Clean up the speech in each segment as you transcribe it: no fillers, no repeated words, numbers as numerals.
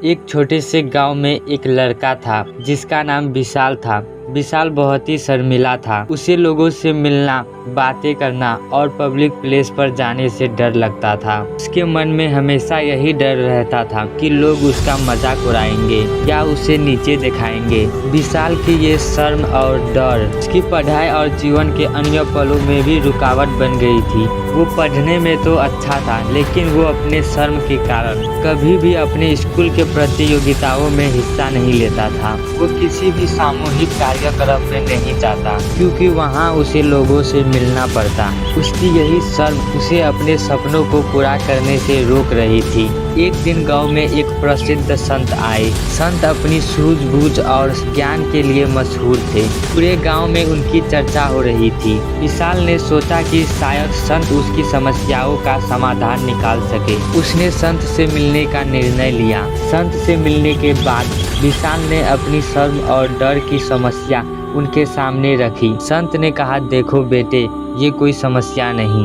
एक छोटे से गांव में एक लड़का था जिसका नाम विशाल था। विशाल बहुत ही शर्मिला था। उसे लोगों से मिलना, बातें करना और पब्लिक प्लेस पर जाने से डर लगता था। उसके मन में हमेशा यही डर रहता था कि लोग उसका मजाक उड़ाएंगे या उसे नीचे दिखाएंगे। विशाल की ये शर्म और डर उसकी पढ़ाई और जीवन के अन्य पलों में भी रुकावट बन गई थी। वो पढ़ने में तो अच्छा था, लेकिन वो अपने शर्म के कारण कभी भी अपने स्कूल के प्रतियोगिताओं में हिस्सा नहीं लेता था। वो किसी भी सामूहिक कार्यक्रम में नहीं जाता क्योंकि वहाँ उसे लोगों से मिलना पड़ता। उसकी यही शर्म उसे अपने सपनों को पूरा करने से रोक रही थी। एक दिन गांव में एक प्रसिद्ध संत आए। संत अपनी सूझबूझ और ज्ञान के लिए मशहूर थे। पूरे गांव में उनकी चर्चा हो रही थी। विशाल ने सोचा कि शायद संत उसकी समस्याओं का समाधान निकाल सके। उसने संत से मिलने का निर्णय लिया। संत से मिलने के बाद विशाल ने अपनी शर्म और डर की समस्या उनके सामने रखी। संत ने कहा, देखो बेटे, ये कोई समस्या नहीं,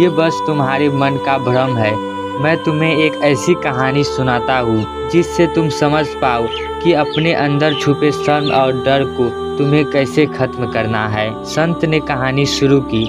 ये बस तुम्हारे मन का भ्रम है। मैं तुम्हें एक ऐसी कहानी सुनाता हूँ जिससे तुम समझ पाओ कि अपने अंदर छुपे शर्म और डर को तुम्हें कैसे खत्म करना है। संत ने कहानी शुरू की।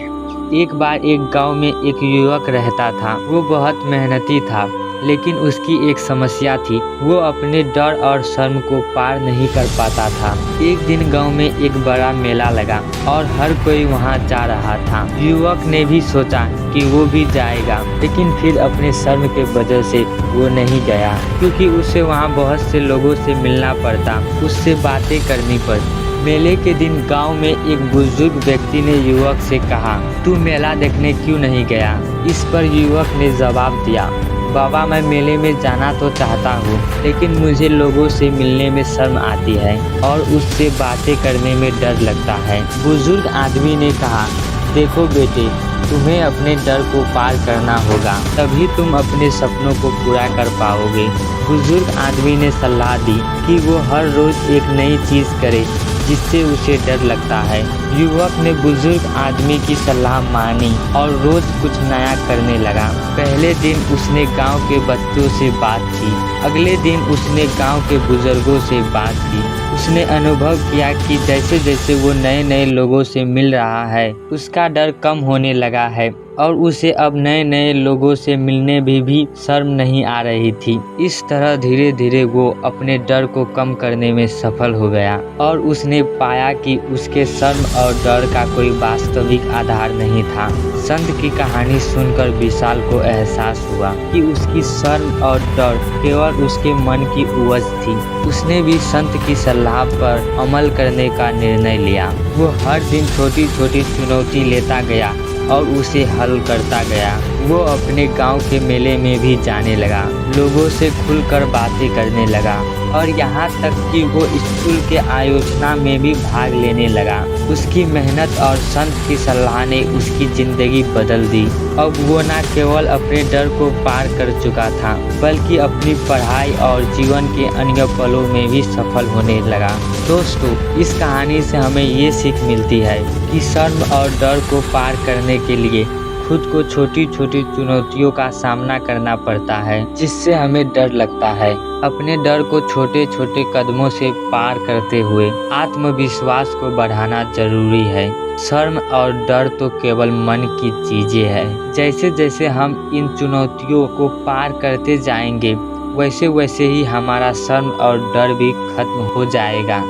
एक बार एक गांव में एक युवक रहता था। वो बहुत मेहनती था, लेकिन उसकी एक समस्या थी। वो अपने डर और शर्म को पार नहीं कर पाता था। एक दिन गांव में एक बड़ा मेला लगा और हर कोई वहां जा रहा था। युवक ने भी सोचा कि वो भी जाएगा, लेकिन फिर अपने शर्म के वजह से वो नहीं गया क्योंकि उसे वहां बहुत से लोगों से मिलना पड़ता, उससे बातें करनी पड़ती। मेले के दिन गांव में एक बुजुर्ग व्यक्ति ने युवक से कहा, तू मेला देखने क्यों नहीं गया? इस पर युवक ने जवाब दिया, बाबा, मैं मेले में जाना तो चाहता हूँ, लेकिन मुझे लोगों से मिलने में शर्म आती है और उससे बातें करने में डर लगता है। बुजुर्ग आदमी ने कहा, देखो बेटे, तुम्हें अपने डर को पार करना होगा, तभी तुम अपने सपनों को पूरा कर पाओगे। बुजुर्ग आदमी ने सलाह दी कि वो हर रोज एक नई चीज करे जिससे उसे डर लगता है। युवक ने बुजुर्ग आदमी की सलाह मानी और रोज कुछ नया करने लगा। पहले दिन उसने गांव के बच्चों से बात की। अगले दिन उसने गांव के बुजुर्गों से बात की। उसने अनुभव किया कि जैसे जैसे वो नए नए लोगों से मिल रहा है, उसका डर कम होने लगा है और उसे अब नए नए लोगों से मिलने भी शर्म नहीं आ रही थी। इस तरह धीरे धीरे वो अपने डर को कम करने में सफल हो गया और उसने पाया कि उसके शर्म और डर का कोई वास्तविक आधार नहीं था। संत की कहानी सुनकर विशाल को एहसास हुआ कि उसकी शर्म और डर केवल उसके मन की उपज थी। उसने भी संत की सलाह पर अमल करने का निर्णय लिया। वो हर दिन छोटी छोटी चुनौती लेता गया और उसे हल करता गया। वो अपने गांव के मेले में भी जाने लगा, लोगों से खुलकर बातें करने लगा और यहाँ तक कि वो स्कूल के आयोजना में भी भाग लेने लगा। उसकी मेहनत और संत की सलाह ने उसकी जिंदगी बदल दी। अब वो न केवल अपने डर को पार कर चुका था, बल्कि अपनी पढ़ाई और जीवन के अन्य पलों में भी सफल होने लगा। दोस्तों, इस कहानी से हमें ये सीख मिलती है कि शर्म और डर को पार करने के लिए खुद को छोटी छोटी चुनौतियों का सामना करना पड़ता है, जिससे हमें डर लगता है। अपने डर को छोटे छोटे कदमों से पार करते हुए आत्मविश्वास को बढ़ाना जरूरी है। शर्म और डर तो केवल मन की चीजें हैं। जैसे जैसे हम इन चुनौतियों को पार करते जाएंगे, वैसे वैसे ही हमारा शर्म और डर भी खत्म हो जाएगा।